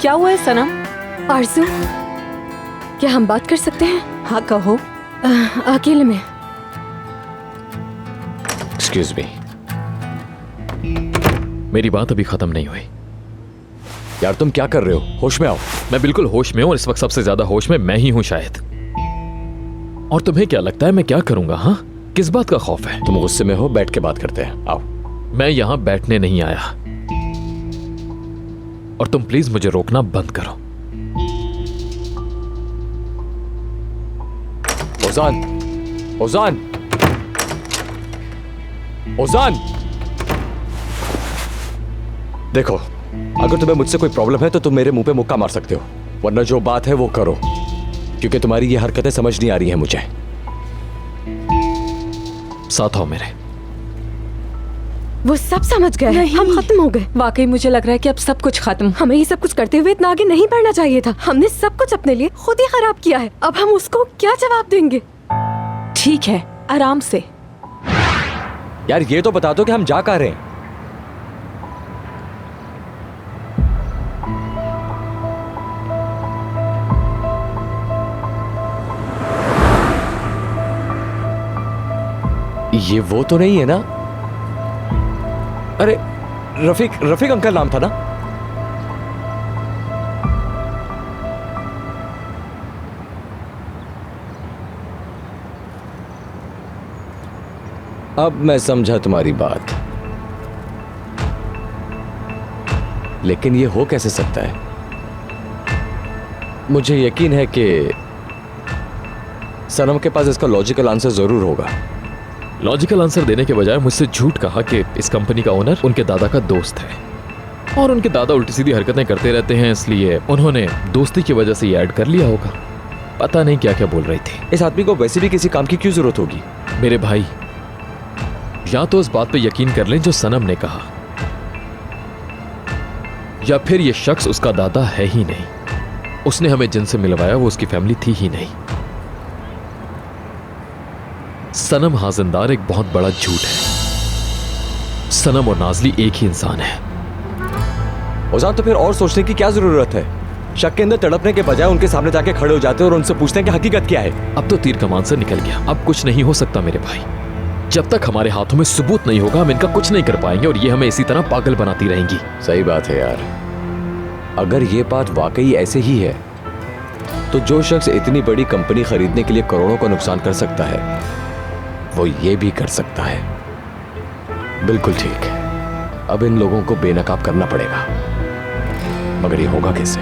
क्या हुआ है सनम? आरज़ू, क्या हम बात कर सकते हैं? हाँ कहो। अकेले में। एक्सक्यूज मी, मेरी बात अभी खत्म नहीं हुई। यार तुम क्या कर रहे हो? होश में आओ। मैं बिल्कुल होश में हूं और इस वक्त सबसे ज्यादा होश में मैं ही हूं शायद। और तुम्हें क्या लगता है मैं क्या करूंगा? हाँ, किस बात का खौफ है? तुम गुस्से में हो, बैठ के बात करते हैं, आओ। मैं यहां बैठने नहीं आया और तुम प्लीज मुझे रोकना बंद करो। ओजान, ओजान, ओजान, देखो, अगर तुम्हें मुझसे कोई प्रॉब्लम है तो तुम मेरे मुंह पे मुक्का मार सकते हो, वरना जो बात है वो करो, क्योंकि तुम्हारी ये हरकतें समझ नहीं आ रही हैं मुझे। साथ आओ मेरे। वो सब समझ गए, हम खत्म हो गए। वाकई मुझे लग रहा है कि अब सब कुछ खत्म। हमें ये सब कुछ करते हुए इतना आगे नहीं बढ़ना चाहिए था। हमने सब कुछ अपने लिए खुद ही खराब किया है। अब हम उसको क्या जवाब देंगे? ठीक है, आराम से। यार ये तो बता दो कि हम जा कहाँ रहे हैं। ये वो तो नहीं है ना? अरे रफीक अंकल नाम था ना? अब मैं समझा तुम्हारी बात, लेकिन ये हो कैसे सकता है? मुझे यकीन है कि सनम के पास इसका लॉजिकल आंसर जरूर होगा। लॉजिकल आंसर देने के बजाय मुझसे झूठ कहा कि इस कंपनी का ओनर उनके दादा का दोस्त है और उनके दादा उल्टी सीधी हरकतें करते रहते हैं, इसलिए उन्होंने दोस्ती की वजह से ये ऐड कर लिया होगा। पता नहीं क्या क्या बोल रही थी। इस आदमी को वैसे भी किसी काम की क्यों जरूरत होगी? मेरे भाई, या तो उस बात पे यकीन कर लें जो सनम ने कहा, या फिर ये शख्स उसका दादा है ही नहीं। उसने हमें जिनसे मिलवाया वो उसकी फैमिली थी ही नहीं। सनम हाजिंदार एक बहुत बड़ा झूठ है। सनम और नाजली एक ही इंसान है। ओजान, तो फिर और सोचने की क्या जरूरत है? शक के अंदर तड़पने के बजाय उनके सामने जाके खड़े हो जाते हैं और उनसे पूछते हैं कि हकीकत क्या है। अब तो तीर कमान से निकल गया, अब कुछ नहीं हो सकता मेरे भाई। जब तक हमारे हाथों में सबूत नहीं होगा हम इनका कुछ नहीं कर पाएंगे और ये हमें इसी तरह पागल बनाती रहेंगी। सही बात है यार, अगर ये बात वाकई ऐसे ही है तो जो शख्स इतनी बड़ी कंपनी खरीदने के लिए करोड़ों का नुकसान कर सकता है वो ये भी कर सकता है। बिल्कुल ठीक है, अब इन लोगों को बेनकाब करना पड़ेगा, मगर ये होगा कैसे?